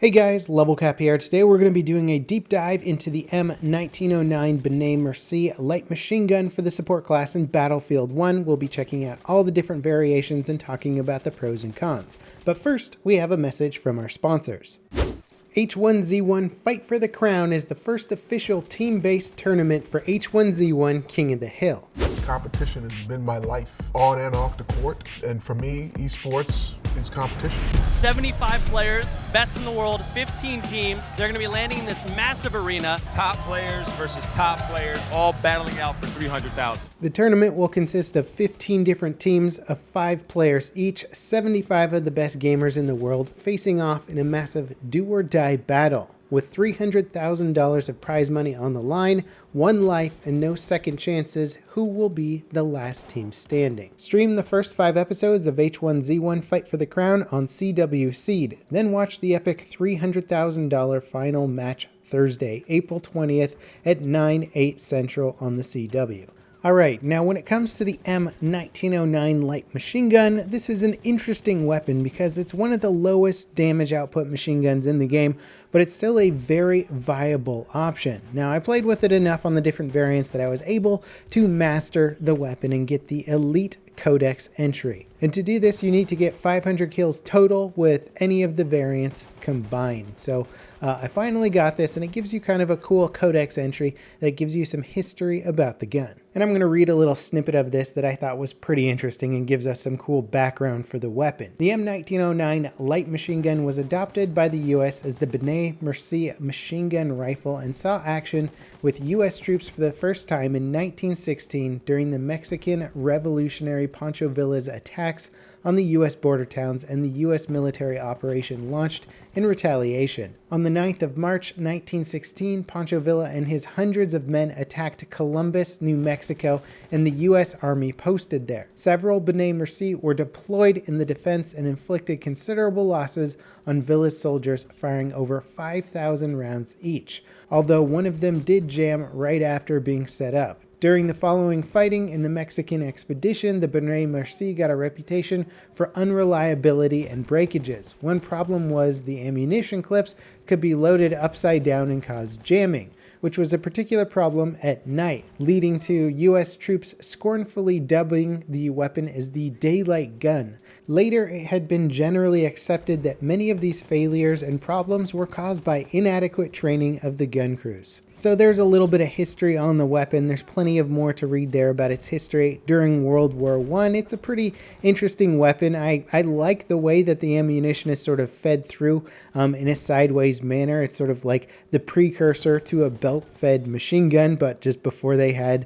Hey guys, Level Cap here. Today we're going to be doing a deep dive into the M1909 Benet-Mercie light machine gun for the support class in Battlefield 1. We'll be checking out all the different variations and talking about the pros and cons. But first, we have a message from our sponsors. H1Z1 Fight for the Crown is the first official team-based tournament for H1Z1 King of the Hill. Competition has been my life, on and off the court, and for me, esports is competition. 75 players, best in the world, 15 teams. They're going to be landing in this massive arena. Top players versus top players, all battling out for 300,000. The tournament will consist of 15 different teams of 5 players each, 75 of the best gamers in the world, facing off in a massive do-or-die battle. With $300,000 of prize money on the line, 1 life, and no second chances, who will be the last team standing? Stream the first 5 episodes of H1Z1 Fight for the Crown on CW Seed, then watch the epic $300,000 final match Thursday, April 20th at 9/8 Central on the CW. Alright, now when it comes to the M1909 light machine gun, this is an interesting weapon because it's one of the lowest damage output machine guns in the game, but it's still a very viable option. Now I played with it enough on the different variants that I was able to master the weapon and get the elite Codex entry. And to do this, you need to get 500 kills total with any of the variants combined. So I finally got this, and it gives you kind of a cool Codex entry that gives you some history about the gun. And I'm going to read a little snippet of this that I thought was pretty interesting and gives us some cool background for the weapon. The M1909 light machine gun was adopted by the US as the Benet-Mercie machine gun rifle and saw action with US troops for the first time in 1916 during the Mexican Revolutionary Pancho Villa's attacks on the US border towns and the US military operation launched in retaliation. On the 9th of March 1916, Pancho Villa and his hundreds of men attacked Columbus, New Mexico, and the US Army posted there. Several Benet-Mercie were deployed in the defense and inflicted considerable losses on Villa's soldiers, firing over 5,000 rounds each, although one of them did jam right after being set up. During the following fighting in the Mexican expedition, the Benet-Mercie got a reputation for unreliability and breakages. One problem was the ammunition clips could be loaded upside down and cause jamming, which was a particular problem at night, leading to US troops scornfully dubbing the weapon as the daylight gun. Later, it had been generally accepted that many of these failures and problems were caused by inadequate training of the gun crews. So there's a little bit of history on the weapon. There's plenty of more to read there about its history during World War I. It's a pretty interesting weapon. I like the way that the ammunition is sort of fed through in a sideways manner. It's sort of like the precursor to a belt-fed machine gun, but just before they had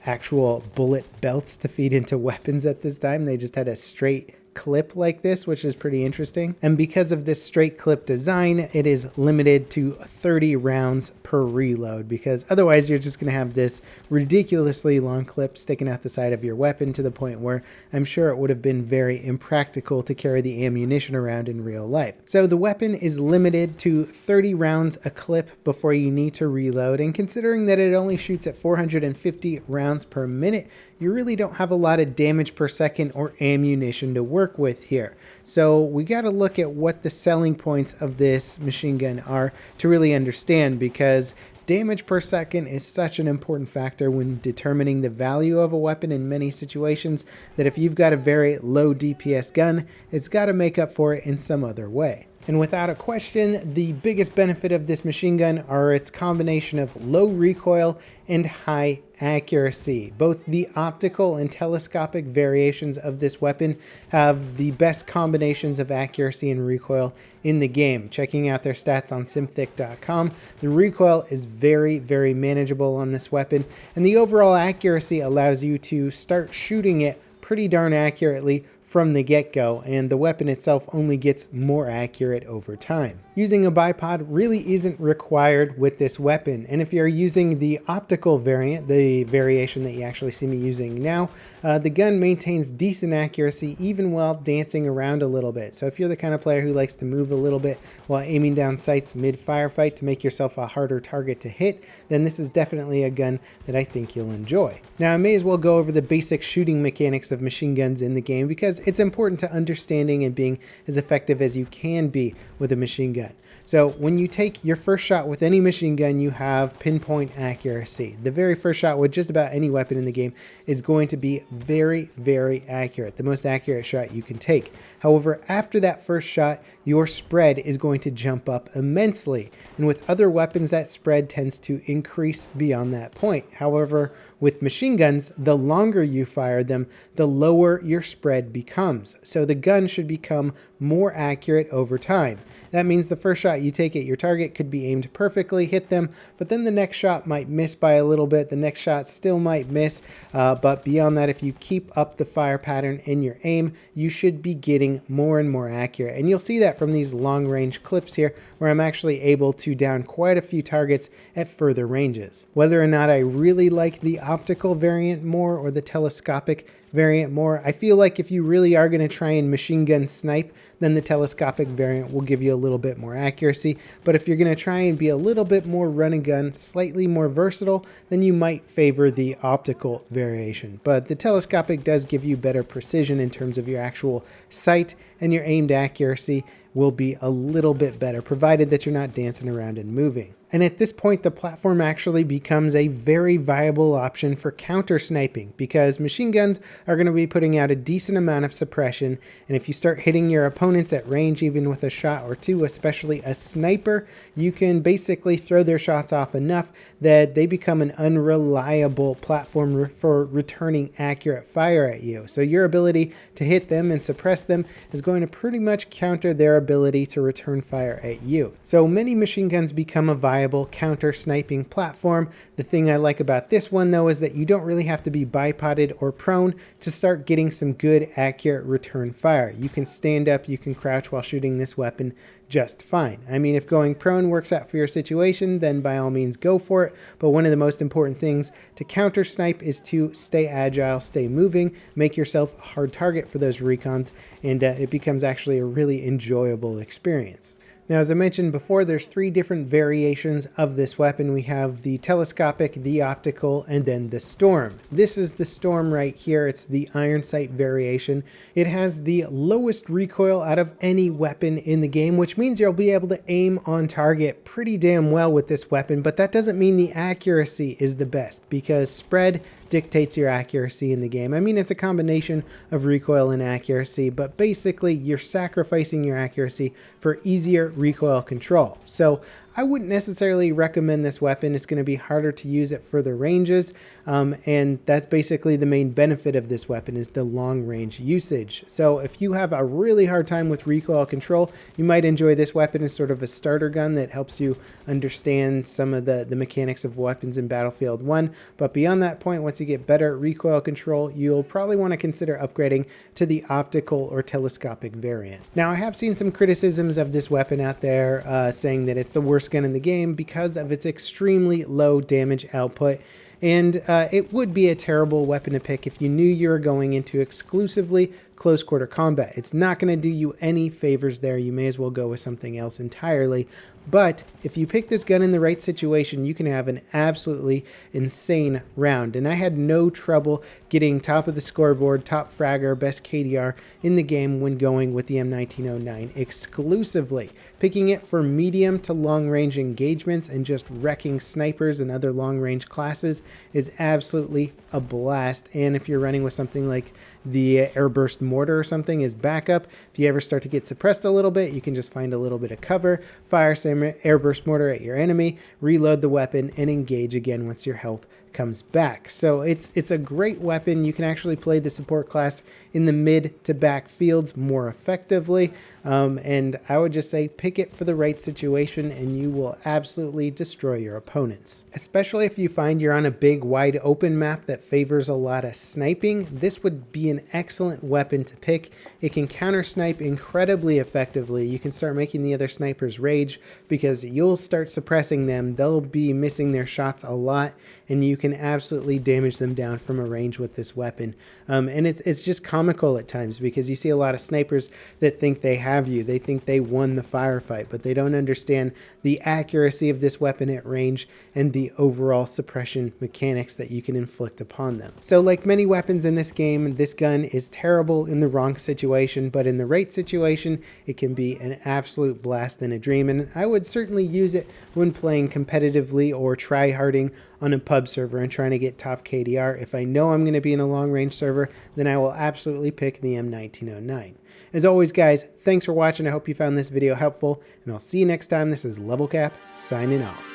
actual bullet belts to feed into weapons at this time, they just had a straight clip like this, which is pretty interesting. And because of this straight clip design, it is limited to 30 rounds per reload, because otherwise you're just going to have this ridiculously long clip sticking out the side of your weapon to the point where I'm sure it would have been very impractical to carry the ammunition around in real life. So the weapon is limited to 30 rounds a clip before you need to reload, and considering that it only shoots at 450 rounds per minute, you really don't have a lot of damage per second or ammunition to work with here. So we got to look at what the selling points of this machine gun are to really understand, because damage per second is such an important factor when determining the value of a weapon in many situations, that if you've got a very low DPS gun, it's got to make up for it in some other way. And without a question, the biggest benefit of this machine gun are its combination of low recoil and high accuracy. Both the optical and telescopic variations of this weapon have the best combinations of accuracy and recoil in the game. Checking out their stats on simthic.com, the recoil is very, very manageable on this weapon, and the overall accuracy allows you to start shooting it pretty darn accurately from the get-go, and the weapon itself only gets more accurate over time. Using a bipod really isn't required with this weapon, and if you're using the optical variant, the variation that you actually see me using now, the gun maintains decent accuracy even while dancing around a little bit. So if you're the kind of player who likes to move a little bit while aiming down sights mid-firefight to make yourself a harder target to hit, then this is definitely a gun that I think you'll enjoy. Now I may as well go over the basic shooting mechanics of machine guns in the game, because it's important to understanding and being as effective as you can be with a machine gun. So when you take your first shot with any machine gun, you have pinpoint accuracy. The very first shot with just about any weapon in the game is going to be very, very accurate, the most accurate shot you can take. However, after that first shot, your spread is going to jump up immensely. And with other weapons, that spread tends to increase beyond that point. However, with machine guns, the longer you fire them, the lower your spread becomes. So the gun should become more accurate over time. That means the first shot you take at your target could be aimed perfectly, hit them, but then the next shot might miss by a little bit. The next shot still might miss, but beyond that, if you keep up the fire pattern in your aim, you should be getting more and more accurate. And you'll see that from these long-range clips here, where I'm actually able to down quite a few targets at further ranges. Whether or not I really like the optical variant more or the telescopic variant more, I feel like if you really are going to try and machine gun snipe, then the telescopic variant will give you a little bit more accuracy. But if you're going to try and be a little bit more run and gun, slightly more versatile, then you might favor the optical variation. But the telescopic does give you better precision in terms of your actual sight, and your aimed accuracy will be a little bit better, provided that you're not dancing around and moving. And at this point, the platform actually becomes a very viable option for counter sniping, because machine guns are going to be putting out a decent amount of suppression. And if you start hitting your opponents at range, even with a shot or two, especially a sniper, you can basically throw their shots off enough that they become an unreliable platform for returning accurate fire at you. So your ability to hit them and suppress them is going to pretty much counter their ability to return fire at you. So many machine guns become a viable counter sniping platform. The thing I like about this one though is that you don't really have to be bipoded or prone to start getting some good accurate return fire. You can stand up, you can crouch while shooting this weapon just fine. I mean, if going prone works out for your situation, then by all means go for it. But one of the most important things to counter snipe is to stay agile, stay moving, make yourself a hard target for those recons, and it becomes actually a really enjoyable experience. Now, as I mentioned before, there's three different variations of this weapon. We have the telescopic, the optical, and then the storm. This is the storm right here. It's the iron sight variation. It has the lowest recoil out of any weapon in the game, which means you'll be able to aim on target pretty damn well with this weapon, but that doesn't mean the accuracy is the best, because spread dictates your accuracy in the game. I mean, it's a combination of recoil and accuracy, but basically you're sacrificing your accuracy for easier recoil control. So I wouldn't necessarily recommend this weapon. It's going to be harder to use at further ranges, and that's basically the main benefit of this weapon, is the long range usage. So if you have a really hard time with recoil control, you might enjoy this weapon as sort of a starter gun that helps you understand some of the mechanics of weapons in Battlefield 1. But beyond that point, once you get better at recoil control, you'll probably want to consider upgrading to the optical or telescopic variant. Now, I have seen some criticisms of this weapon out there saying that it's the worst gun in the game because of its extremely low damage output. And it would be a terrible weapon to pick if you knew you were going into exclusively close quarter combat. It's not going to do you any favors there. You may as well go with something else entirely. But if you pick this gun in the right situation, you can have an absolutely insane round. And I had no trouble getting top of the scoreboard, top fragger, best KDR in the game when going with the M1909 exclusively. Picking it for medium to long range engagements and just wrecking snipers and other long range classes is absolutely a blast. And if you're running with something like the airburst mortar or something as backup, if you ever start to get suppressed a little bit, you can just find a little bit of cover, fire some airburst mortar at your enemy, reload the weapon, and engage again once your health comes back. So it's a great weapon. You can actually play the support class in the mid to back fields more effectively. And I would just say pick it for the right situation and you will absolutely destroy your opponents. Especially if you find you're on a big wide open map that favors a lot of sniping, this would be an excellent weapon to pick. It can counter snipe incredibly effectively. You can start making the other snipers rage because you'll start suppressing them. They'll be missing their shots a lot, and you can absolutely damage them down from a range with this weapon. And it's just comical at times, because you see a lot of snipers that think they have you. They think they won the firefight, but they don't understand the accuracy of this weapon at range and the overall suppression mechanics that you can inflict upon them. So like many weapons in this game, this gun is terrible in the wrong situation, but in the right situation, it can be an absolute blast and a dream. And I would certainly use it when playing competitively or try-harding on a pub server and trying to get top KDR. If I know I'm going to be in a long-range server, then I will absolutely pick the M1909. As always, guys, thanks for watching. I hope you found this video helpful, and I'll see you next time. This is Level Cap, signing off.